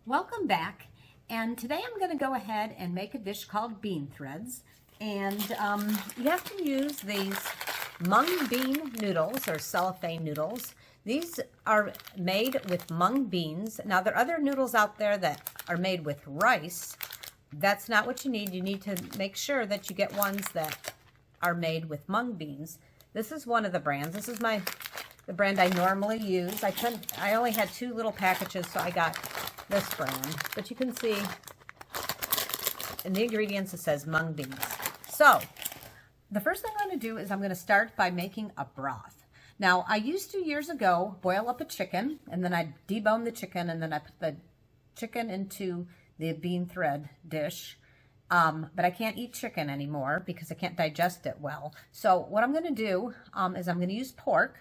Welcome back, and today I'm going to go ahead and make a dish called bean threads. And you have to use these mung bean noodles or cellophane noodles. These are made with mung beans. Now there are other noodles out there that are made with rice. That's not what you need. You need to make sure that you get ones that are made with mung beans. This is one of the brands. This is the brand I normally use. I only had 2 little packages, so I got this brand. But you can see in the ingredients it says mung beans. So the first thing I'm going to do is I'm going to start by making a broth. Now I used to years ago boil up a chicken, and then I'd debone the chicken, and then I put the chicken into the bean thread dish. But I can't eat chicken anymore because I can't digest it well. So what I'm going to do is I'm going to use pork.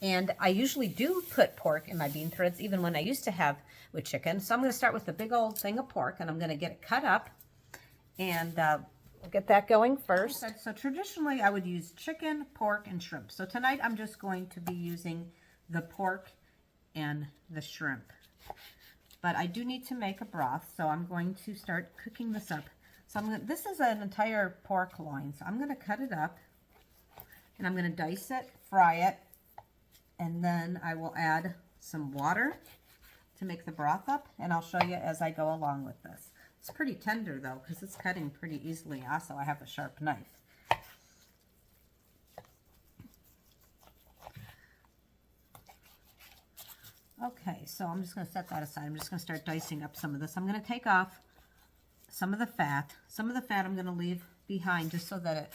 And I usually do put pork in my bean threads, even when I used to have with chicken. So I'm going to start with a big old thing of pork, and I'm going to get it cut up. And we'll get that going first. So traditionally, I would use chicken, pork, and shrimp. So tonight, I'm just going to be using the pork and the shrimp. But I do need to make a broth, so I'm going to start cooking this up. So this is an entire pork loin. So I'm going to cut it up, and I'm going to dice it, fry it, and then I will add some water to make the broth up, and I'll show you as I go along with this. It's pretty tender though, because it's cutting pretty easily. Also, I have a sharp knife. Okay, so I'm just going to set that aside. I'm just going to start dicing up some of this. I'm going to take off some of the fat. Some of the fat I'm going to leave behind just so that it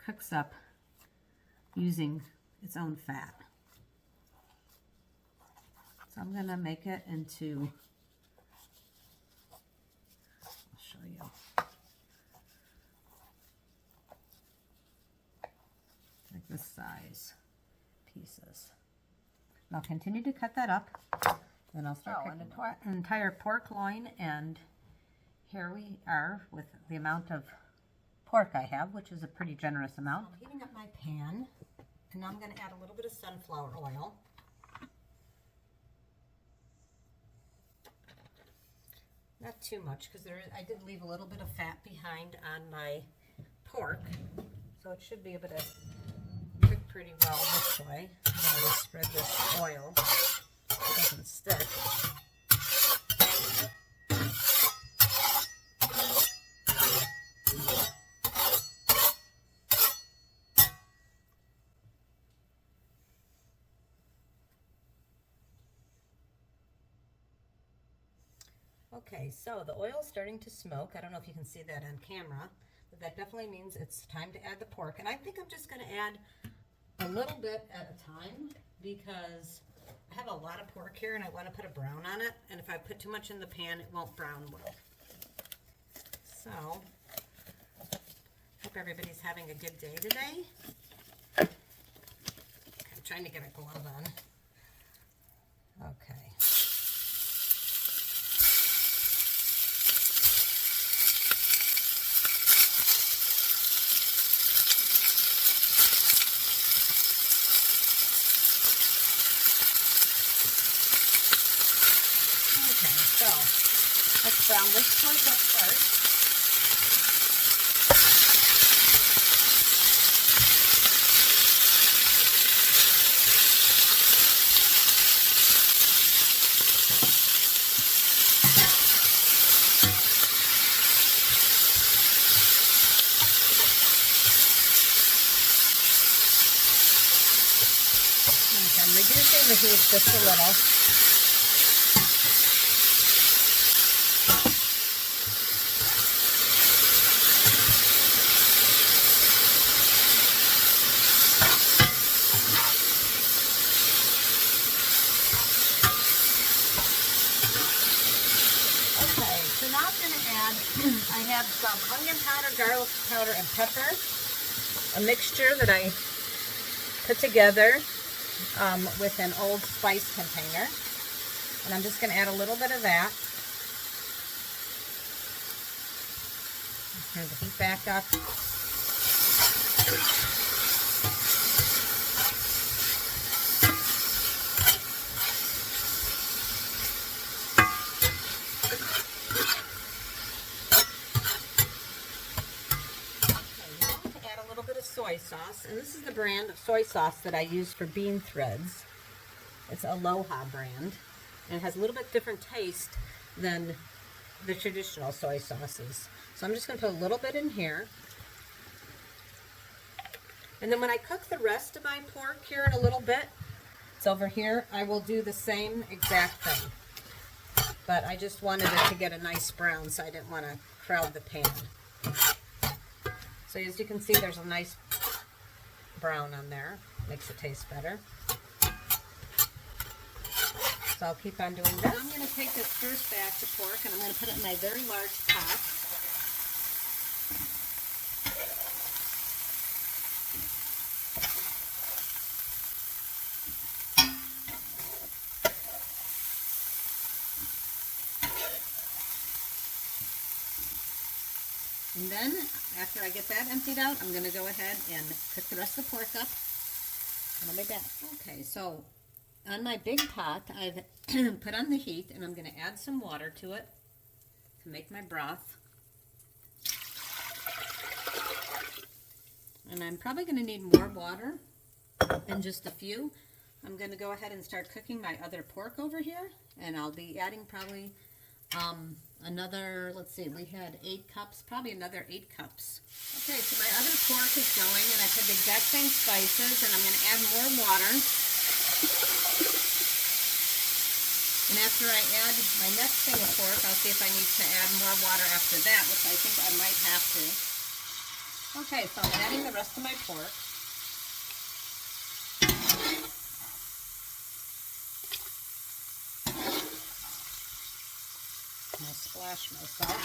cooks up using its own fat. So I'm going to make it into, I'll show you, like this size pieces. And I'll continue to cut that up. Then I'll start cooking an entire pork loin, and here we are with the amount of pork I have, which is a pretty generous amount. I'm heating up my pan, and now I'm going to add a little bit of sunflower oil. Not too much, because I did leave a little bit of fat behind on my pork, so it should be able to cook pretty well this way. I'm going to spread this oil so it doesn't stick. Okay, so the oil is starting to smoke. I don't know if you can see that on camera, but that definitely means it's time to add the pork. And I think I'm just going to add a little bit at a time because I have a lot of pork here and I want to put a brown on it. And if I put too much in the pan, it won't brown well. So, hope everybody's having a good day today. I'm trying to get a glove on. Okay. So, let's brown this pork up first. Okay, I'm reducing the heat just a little. I have some onion powder, garlic powder, and pepper, a mixture that I put together with an Old Spice container. And I'm just going to add a little bit of that. Turn the heat back up. sauce, and this is the brand of soy sauce that I use for bean threads. It's Aloha brand, and it has a little bit different taste than the traditional soy sauces. So I'm just going to put a little bit in here. And then when I cook the rest of my pork here in a little bit, it's over here, I will do the same exact thing. But I just wanted it to get a nice brown, so I didn't want to crowd the pan. So as you can see, there's a nice brown on there. Makes it taste better. So I'll keep on doing that. I'm going to take this first batch of pork and I'm going to put it in my very large pot. And then, after I get that emptied out, I'm going to go ahead and cook the rest of the pork up. And I'll be back. Okay, so on my big pot, I've put on the heat, and I'm going to add some water to it to make my broth. And I'm probably going to need more water than just a few. I'm going to go ahead and start cooking my other pork over here, and I'll be adding probably another, let's see, we had 8 cups, probably another 8 cups. Okay, so my other pork is going, and I put the exact same spices, and I'm going to add more water. And after I add my next thing of pork, I'll see if I need to add more water after that, which I think I might have to. Okay, so I'm adding the rest of my pork. I splash myself.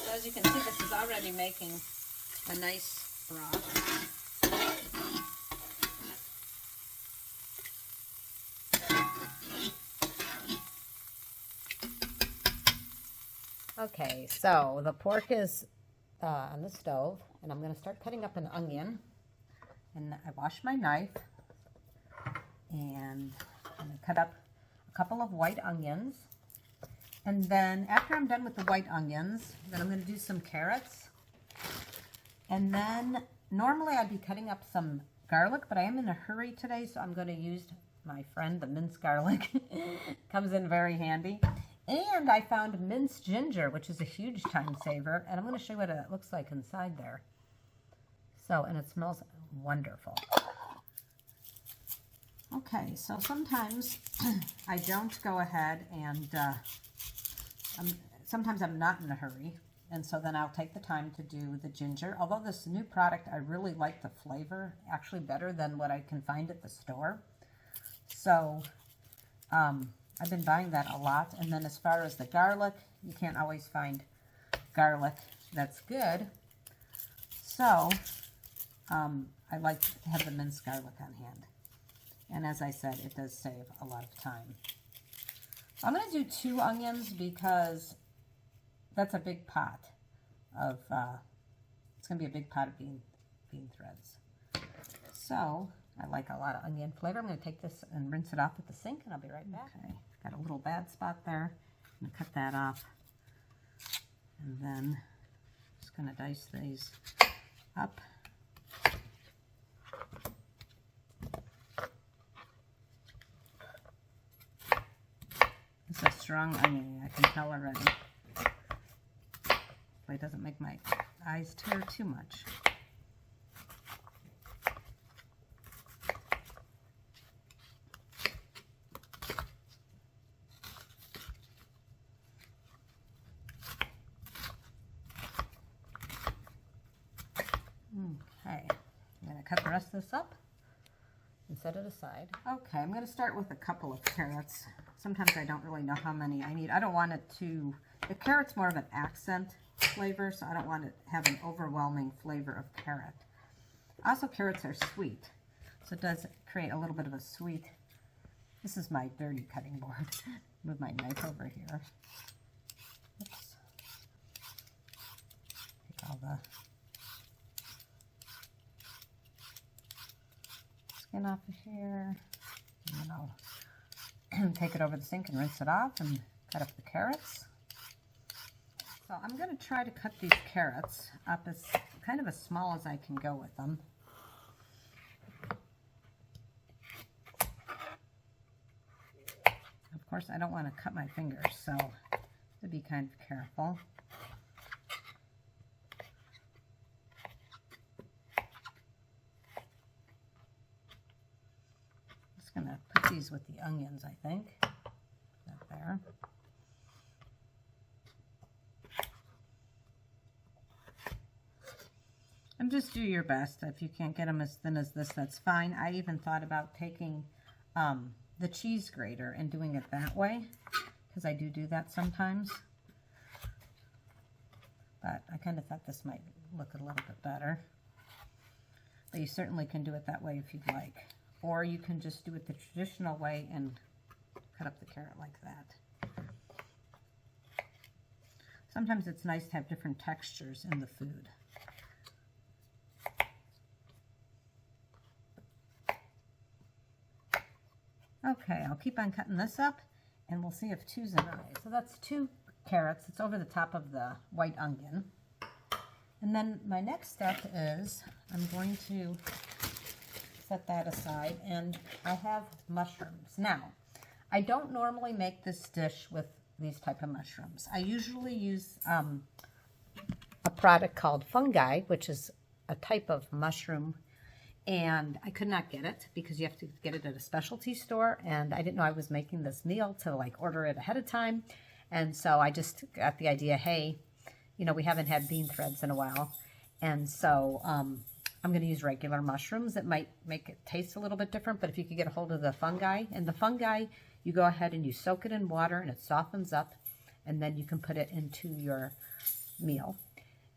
So as you can see, this is already making a nice broth. Okay, so the pork is on the stove, and I'm going to start cutting up an onion. And I wash my knife, and I'm going to cut up a couple of white onions. And then after I'm done with the white onions, then I'm going to do some carrots. And then normally I'd be cutting up some garlic, but I am in a hurry today, so I'm going to use my friend, the minced garlic. Comes in very handy. And I found minced ginger, which is a huge time saver. And I'm going to show you what it looks like inside there. So, and it smells wonderful. Okay, so sometimes I don't go ahead and, sometimes I'm not in a hurry. And so then I'll take the time to do the ginger. Although this new product, I really like the flavor, actually better than what I can find at the store. So, I've been buying that a lot. And then as far as the garlic, you can't always find garlic that's good. So I like to have the minced garlic on hand. And as I said, it does save a lot of time. I'm going to do 2 onions because that's a big pot of, it's going to be a big pot of bean threads. So I like a lot of onion flavor. I'm going to take this and rinse it off at the sink, and I'll be right back. Okay, got a little bad spot there. I'm going to cut that off. And then just going to dice these up. It's a strong onion, I can tell already. Hopefully it doesn't make my eyes tear too much. Okay, I'm going to cut the rest of this up and set it aside. Okay, I'm going to start with a couple of carrots. Sometimes I don't really know how many I need. I don't want it to, the carrot's more of an accent flavor, so I don't want it to have an overwhelming flavor of carrot. Also, carrots are sweet, so it does create a little bit of a sweet. This is my dirty cutting board. Move my knife over here. Oops. Take all the skin off of here, and then I'll take it over the sink and rinse it off and cut up the carrots. So I'm going to try to cut these carrots up as kind of as small as I can go with them. Of course, I don't want to cut my fingers, so to be kind of careful. Just going to put these with the onions, I think. Right there. And just do your best. If you can't get them as thin as this, that's fine. I even thought about taking the cheese grater and doing it that way, because I do that sometimes. But I kind of thought this might look a little bit better. But you certainly can do it that way if you'd like. Or you can just do it the traditional way and cut up the carrot like that. Sometimes it's nice to have different textures in the food. Okay, I'll keep on cutting this up, and we'll see if two's an eye. So that's 2 carrots. It's over the top of the white onion. And then my next step is I'm going to set that aside, and I have mushrooms. Now, I don't normally make this dish with these type of mushrooms. I usually use a product called fungi, which is a type of mushroom, and I could not get it because you have to get it at a specialty store, and I didn't know I was making this meal to like order it ahead of time. And so I just got the idea, hey, you know, we haven't had bean threads in a while, and so I'm going to use regular mushrooms. That might make it taste a little bit different, but if you could get a hold of the fungi, and the fungi, you go ahead and you soak it in water and it softens up, and then you can put it into your meal,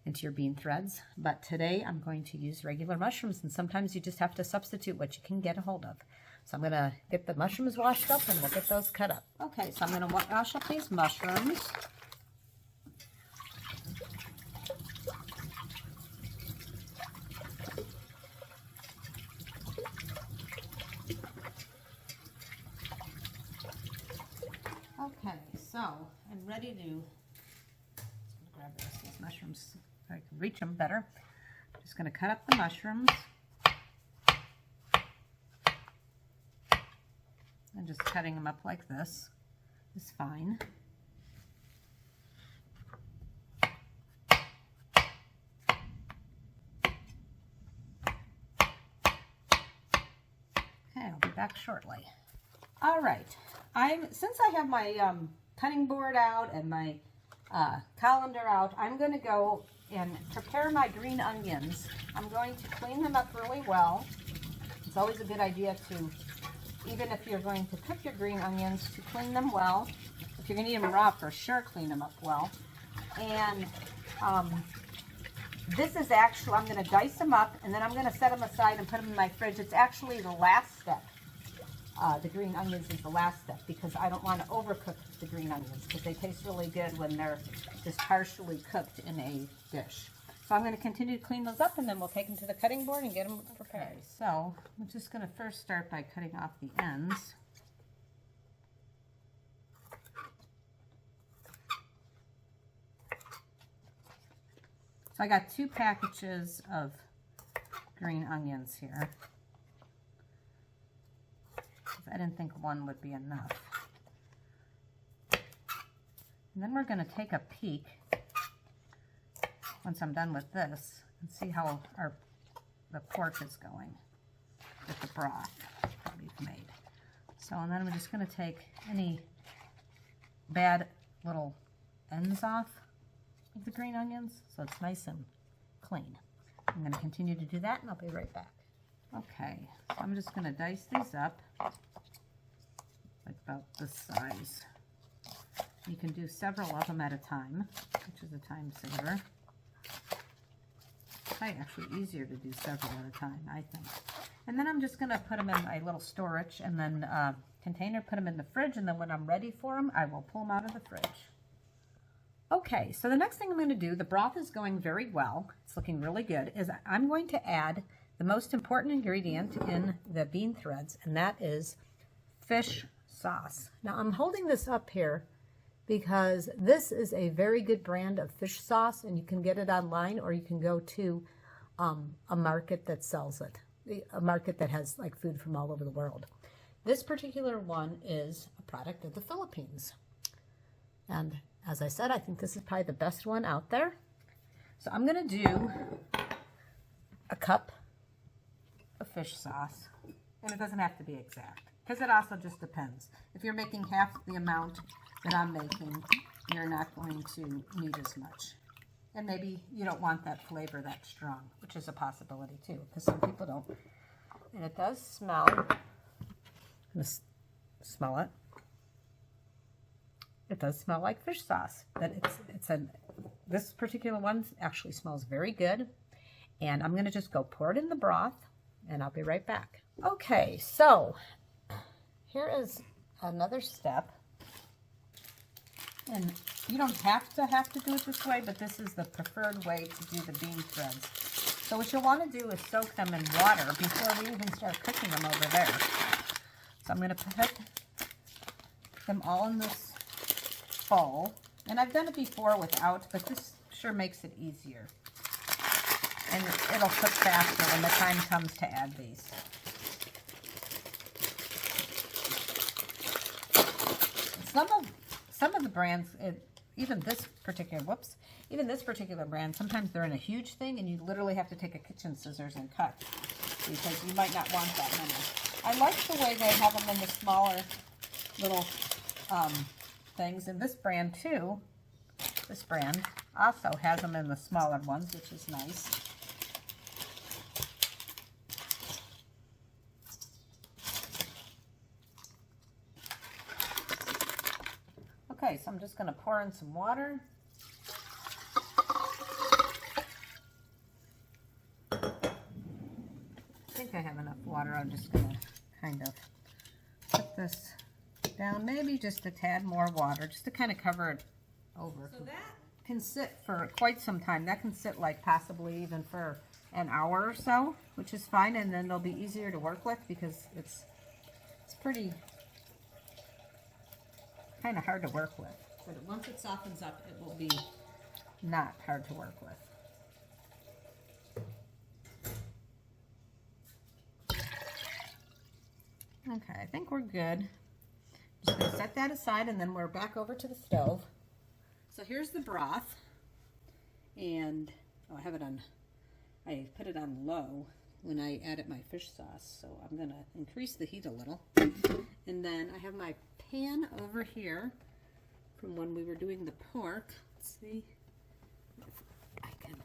into your bean threads. But today I'm going to use regular mushrooms, and sometimes you just have to substitute what you can get a hold of. So I'm going to get the mushrooms washed up, and we'll get those cut up. Okay, so I'm going to wash up these mushrooms. Okay, so I'm ready to grab the rest of these mushrooms so I can reach them better. I'm just going to cut up the mushrooms. And just cutting them up like this is fine. Okay, I'll be back shortly. All right, since I have my cutting board out and my colander out, I'm going to go and prepare my green onions. I'm going to clean them up really well. It's always a good idea to, even if you're going to cook your green onions, to clean them well. If you're going to eat them raw, for sure clean them up well. And this is actually, I'm going to dice them up, and then I'm going to set them aside and put them in my fridge. It's actually the last step. The green onions is the last step, because I don't want to overcook the green onions, because they taste really good when they're just partially cooked in a dish. So I'm going to continue to clean those up, and then we'll take them to the cutting board and get them prepared. Okay, so I'm just going to first start by cutting off the ends. So I got 2 packages of green onions here. I didn't think one would be enough. And then we're going to take a peek once I'm done with this and see how the pork is going with the broth that we've made. So, and then I'm just going to take any bad little ends off of the green onions so it's nice and clean. I'm going to continue to do that, and I'll be right back. Okay, so I'm just going to dice these up like about this size. You can do several of them at a time, which is a time saver. It's probably actually easier to do several at a time, I think. And then I'm just going to put them in my little storage and then container, put them in the fridge, and then when I'm ready for them, I will pull them out of the fridge. Okay, so the next thing I'm going to do, the broth is going very well, it's looking really good, is I'm going to add the most important ingredient in the bean threads, and that is fish sauce. Now I'm holding this up here because this is a very good brand of fish sauce, and you can get it online, or you can go to a market that sells it, a market that has like food from all over the world. This particular one is a product of the Philippines. And as I said, I think this is probably the best one out there. So I'm going to do a cup of fish sauce. And it doesn't have to be exact, because it also just depends. If you're making half the amount that I'm making, you're not going to need as much. And maybe you don't want that flavor that strong, which is a possibility too, because some people don't. And it does smell. I'm going to smell it. It does smell like fish sauce, but this particular one actually smells very good. And I'm going to just go pour it in the broth, and I'll be right back. Okay, so here is another step. And you don't have to do it this way, but this is the preferred way to do the bean threads. So what you'll want to do is soak them in water before we even start cooking them over there. So I'm going to put them all in this bowl. And I've done it before without, but this sure makes it easier. And it'll cook faster when the time comes to add these. Some of the brands, even this particular brand, sometimes they're in a huge thing, and you literally have to take a kitchen scissors and cut, because you might not want that many. I like the way they have them in the smaller little things, and this brand too. This brand also has them in the smaller ones, which is nice. Okay, so I'm just going to pour in some water. I think I have enough water. I'm just going to kind of put this down, maybe just a tad more water, just to kind of cover it over. So that can sit for quite some time. That can sit like possibly even for an hour or so, which is fine, and then they'll be easier to work with because it's pretty kind of hard to work with. But once it softens up, it will be not hard to work with. Okay, I think we're good. Just going to set that aside, and then we're back over to the stove. So here's the broth, and I have it on, I put it on low when I added my fish sauce, so I'm going to increase the heat a little. And then I have my pan over here from when we were doing the pork. Let's see if I can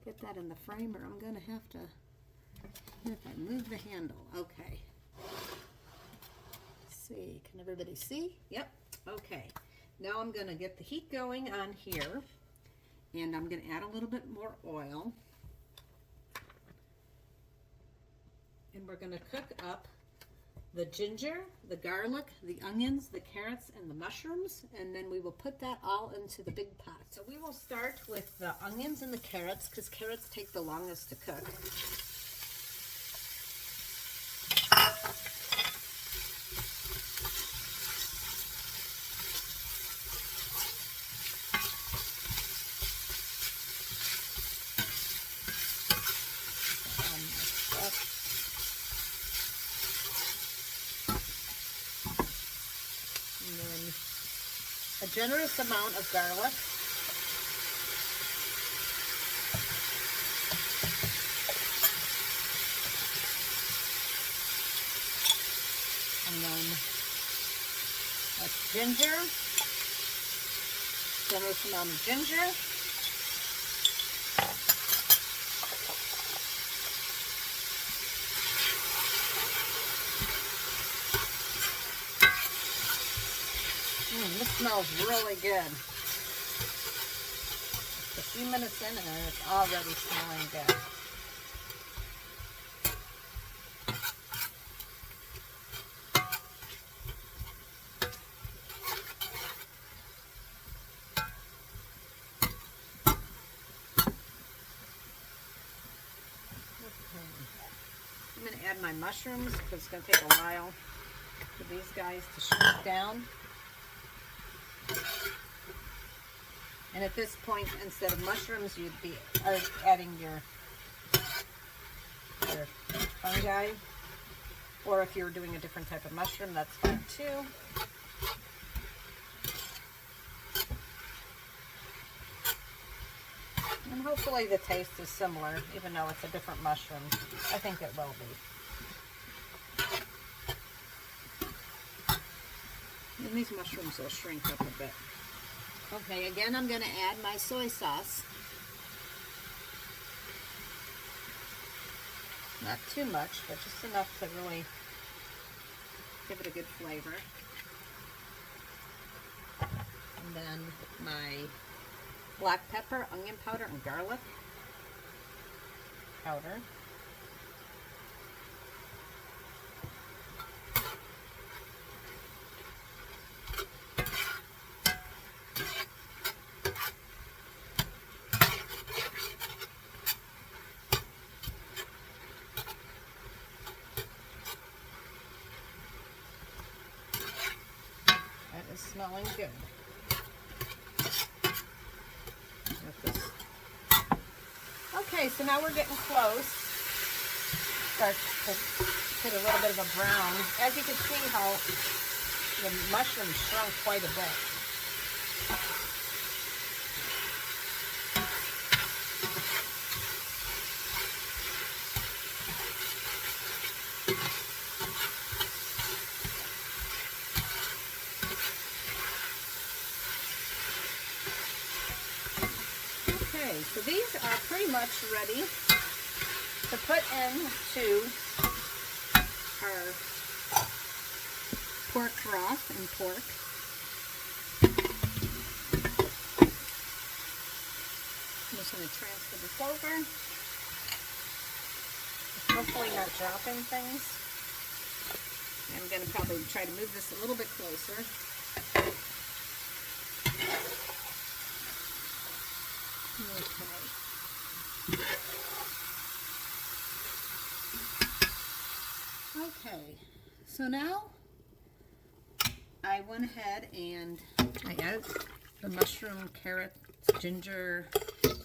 get that in the frame, or I'm going to have to, if I move the handle. Okay. Let's see, can everybody see? Yep. Okay. Now I'm going to get the heat going on here, and I'm going to add a little bit more oil. And we're going to cook up the ginger, the garlic, the onions, the carrots, and the mushrooms, and then we will put that all into the big pot. So we will start with the onions and the carrots, because carrots take the longest to cook. A generous amount of garlic. And then that's ginger. Generous amount of ginger. This smells really good. Just a few minutes in and it's already smelling good. Okay. I'm going to add my mushrooms because it's going to take a while. for these guys to shrink down. And at this point, instead of mushrooms, you'd be adding your fungi. Or if you're doing a different type of mushroom, that's fine too. And hopefully the taste is similar, even though it's a different mushroom. I think it will be. And these mushrooms will shrink up a bit. Okay, again, I'm going to add my soy sauce. Not too much, but just enough to really give it a good flavor. And then my black pepper, onion powder, and garlic powder. That is smelling good. Okay, so now we're getting close. Starts to hit a little bit of a brown. As you can see how the mushrooms shrunk quite a bit. Okay, so these are pretty much ready to put into our pork broth and pork. I'm just going to transfer this over. Hopefully not dropping things. I'm going to probably try to move this a little bit closer. Okay, so now I went ahead and I added the mushroom, carrot, ginger,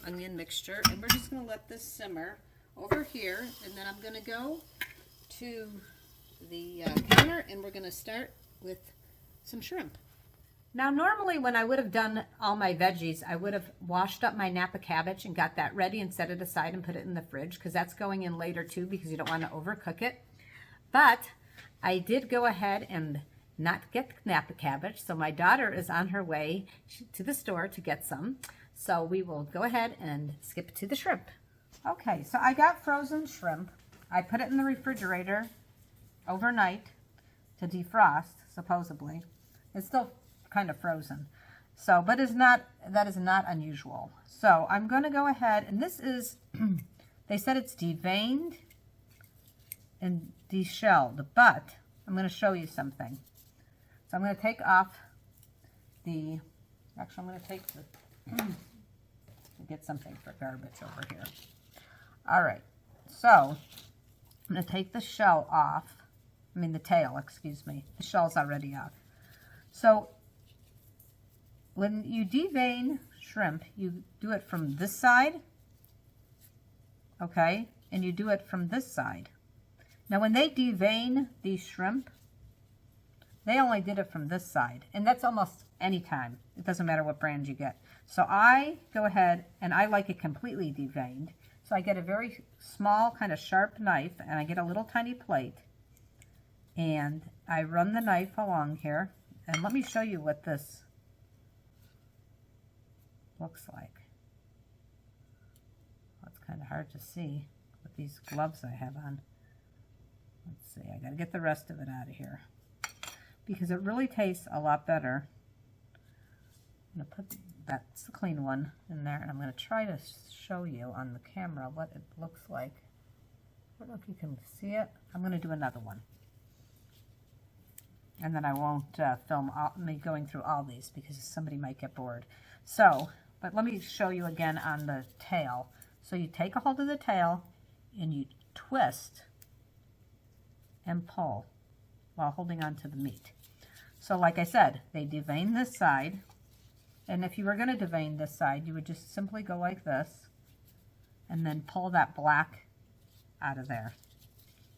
onion mixture, and we're just going to let this simmer over here, and then I'm going to go to the counter and we're going to start with some shrimp. Now normally when I would have done all my veggies, I would have washed up my Napa cabbage and got that ready and set it aside and put it in the fridge, because that's going in later too, because you don't want to overcook it. But I did go ahead and not get Napa cabbage, so my daughter is on her way to the store to get some. So we will go ahead and skip to the shrimp. Okay, so I got frozen shrimp. I put it in the refrigerator overnight to defrost, supposedly. It's still kind of frozen, so that is not unusual. So I'm going to go ahead, and this is they said it's deveined and deshelled, but I'm going to show you something. So I'm going to take off the, actually I'm going to take the get something for garbage over here. All right, so I'm going to take the shell off, the tail, excuse me. The shell's already off. So when you devein shrimp, you do it from this side, okay? And you do it from this side. Now when they devein these shrimp, they only did it from this side. And that's almost any time. It doesn't matter what brand you get. So I go ahead and I like it completely deveined. So I get a very small kind of sharp knife and I get a little tiny plate. And I run the knife along here. And let me show you what this looks like. Well, it's kind of hard to see with these gloves I have on. Let's see, I got to get the rest of it out of here because it really tastes a lot better. I'm going to put, that's the clean one in there, and I'm going to try to show you on the camera what it looks like. I don't know if you can see it. I'm going to do another one. And then I won't film me going through all these because somebody might get bored. So, but let me show you again on the tail. So you take a hold of the tail and you twist and pull. while holding on to the meat. So like I said, they devein this side. And if you were going to devein this side, you would just simply go like this and then pull that black out of there.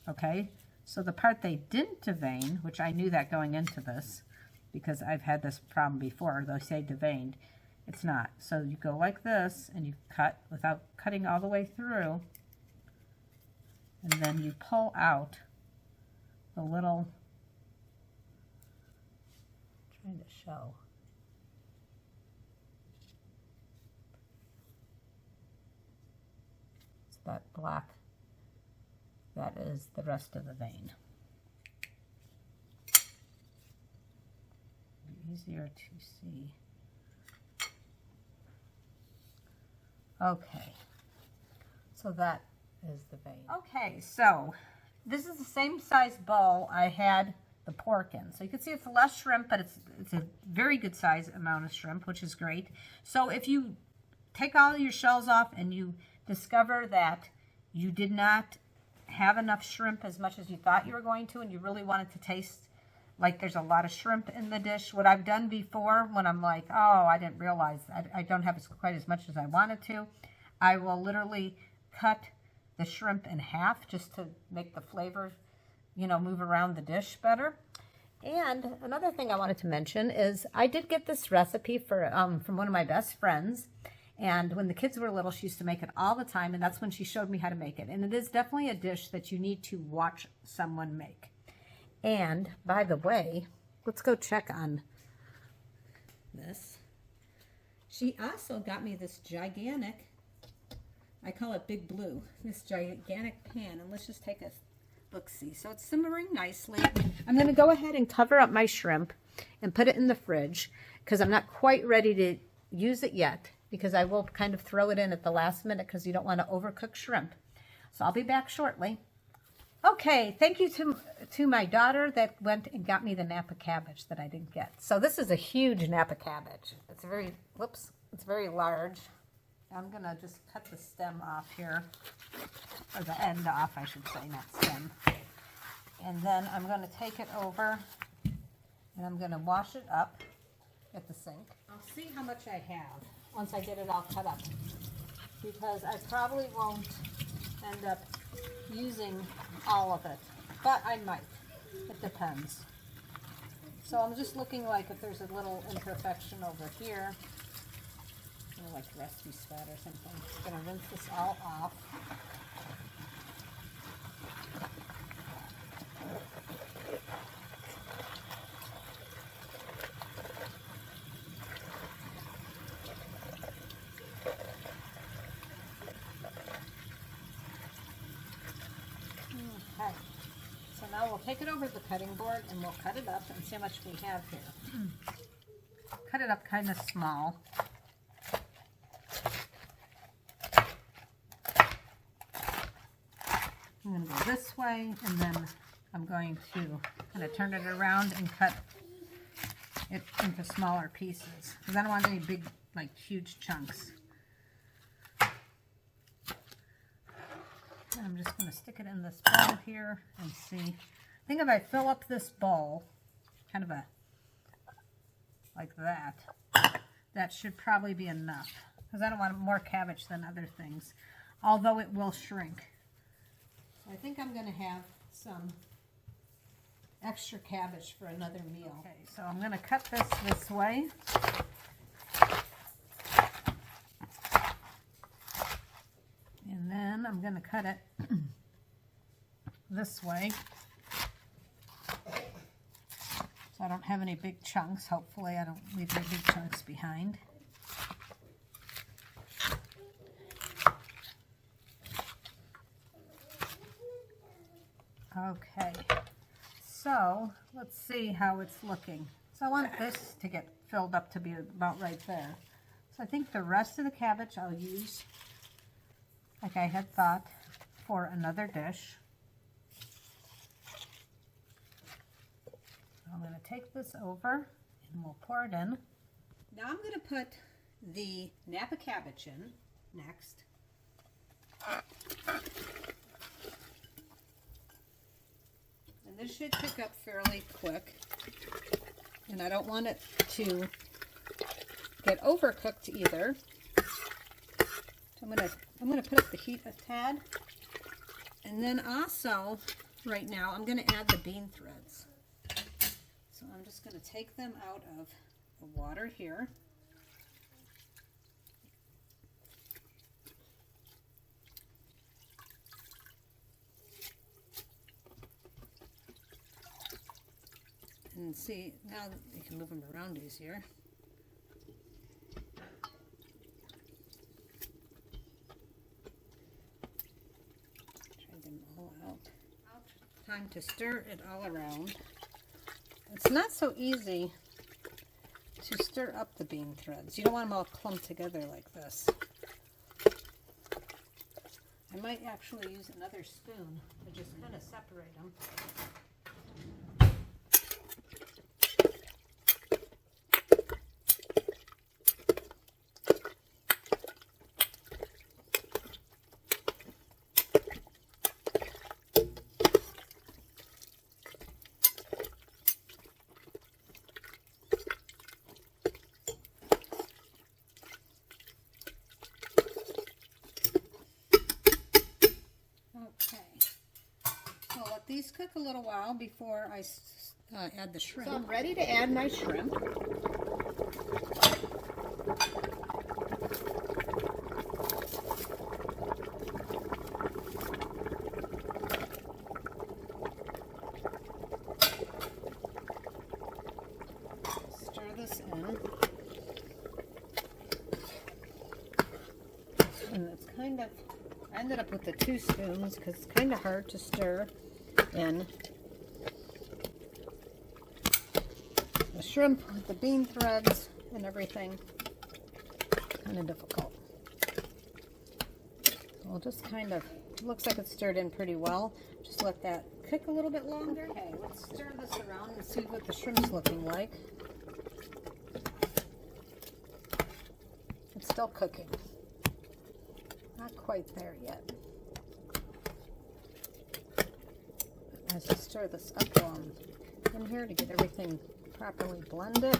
Okay? So the part they didn't devein, which I knew that going into this because I've had this problem before, they say deveined, it's not. So you go like this and you cut without cutting all the way through, and then you pull out the little, I'm trying to show. It's that black, that is the rest of the vein. Easier to see. Okay, so that is the vein. Okay, so this is the same size bowl I had the pork in. So you can see it's less shrimp, but it's a very good size amount of shrimp, which is great. So if you take all of your shells off and you discover that you did not have enough shrimp as much as you thought you were going to, and you really wanted to taste like there's a lot of shrimp in the dish, what I've done before when I'm like, oh, I didn't realize I don't have quite as much as I wanted to, I will literally cut the shrimp in half just to make the flavor, you know, move around the dish better. And another thing I wanted to mention is I did get this recipe from one of my best friends. And when the kids were little, she used to make it all the time, and that's when she showed me how to make it. And it is definitely a dish that you need to watch someone make. And, by the way, let's go check on this. She also got me this gigantic, I call it Big Blue, this gigantic pan. And let's just take a look-see. So it's simmering nicely. I'm going to go ahead and cover up my shrimp and put it in the fridge because I'm not quite ready to use it yet, because I will kind of throw it in at the last minute because you don't want to overcook shrimp. So I'll be back shortly. Okay, thank you to my daughter that went and got me the Napa cabbage that I didn't get. So this is a huge Napa cabbage. It's very, whoops, it's very large. I'm going to just cut the stem off here, or the end off, I should say, not stem. And then I'm going to take it over, and I'm going to wash it up at the sink. I'll see how much I have once I get it all cut up, because I probably won't end up using all of it, but I might. It depends. So I'm just looking like if there's a little imperfection over here, you know, like recipe sweat or something. I'm going to rinse this all off. Okay, so now we'll take it over to the cutting board and we'll cut it up and see how much we have here. Cut it up kind of small. I'm going to go this way, and then I'm going to kind of turn it around and cut it into smaller pieces, because I don't want any big, like, huge chunks. And I'm just going to stick it in this bowl here and see. I think if I fill up this bowl, kind of like that, that should probably be enough, because I don't want more cabbage than other things, although it will shrink. I think I'm going to have some extra cabbage for another meal. Okay, so I'm going to cut this way. And then I'm going to cut it this way. So I don't have any big chunks. Hopefully I don't leave any big chunks behind. Okay, so let's see how it's looking. So I want this to get filled up to be about right there. So I think the rest of the cabbage I'll use, like I had thought, for another dish. So I'm going to take this over and we'll pour it in. Now I'm going to put the Napa cabbage in next. And this should cook up fairly quick. And I don't want it to get overcooked either. So I'm gonna put up the heat a tad. And then also, right now, I'm gonna add the bean threads. So I'm just gonna take them out of the water here. And see, now you can move them around easier. Try them all out. Time to stir it all around. It's not so easy to stir up the bean threads. You don't want them all clumped together like this. I might actually use another spoon to just kind of separate them. These cook a little while before I add the shrimp. So I'm ready to add my shrimp. Stir this in. And it's kind of, I ended up with the 2 spoons because it's kind of hard to stir in the shrimp with the bean threads and everything. Kind of difficult. So we'll just kind of, looks like it's stirred in pretty well. Just let that cook a little bit longer. Okay, let's stir this around and see what the shrimp's looking like. It's still cooking. Not quite there yet. As I stir this up while I'm in here to get everything properly blended.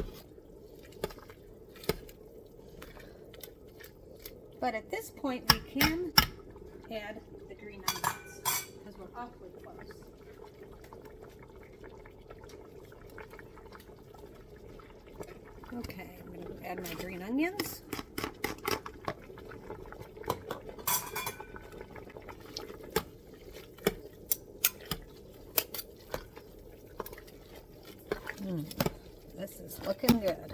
But at this point we can add the green onions because we're awfully close. Okay, I'm going to add my green onions. This is looking good.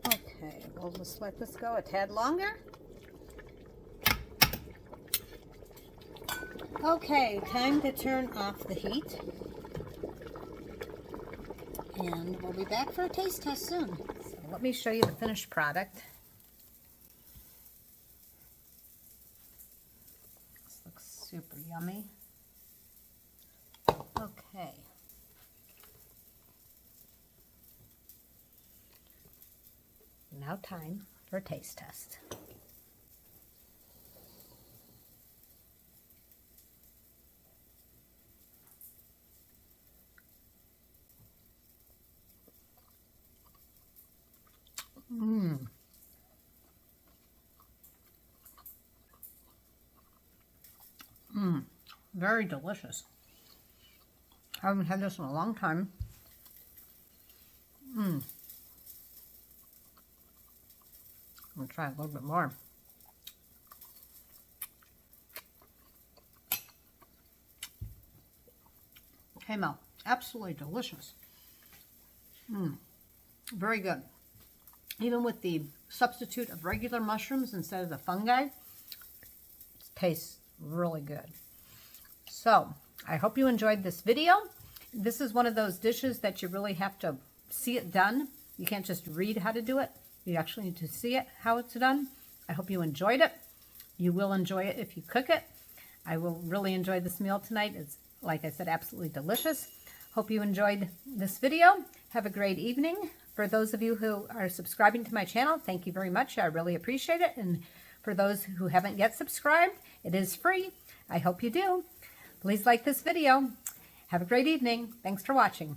Okay, we'll just let this go a tad longer. Okay, time to turn off the heat. And we'll be back for a taste test soon. So let me show you the finished product. This looks super yummy. Okay. Now time for a taste test. Very delicious. I haven't had this in a long time. I'm gonna try a little bit more. Came out absolutely delicious. Very good. Even with the substitute of regular mushrooms instead of the fungi, it tastes really good. So, I hope you enjoyed this video. This is one of those dishes that you really have to see it done. You can't just read how to do it. You actually need to see it, how it's done. I hope you enjoyed it. You will enjoy it if you cook it. I will really enjoy this meal tonight. It's, like I said, absolutely delicious. Hope you enjoyed this video. Have a great evening. For those of you who are subscribing to my channel, thank you very much. I really appreciate it. And for those who haven't yet subscribed, it is free. I hope you do. Please like this video. Have a great evening. Thanks for watching.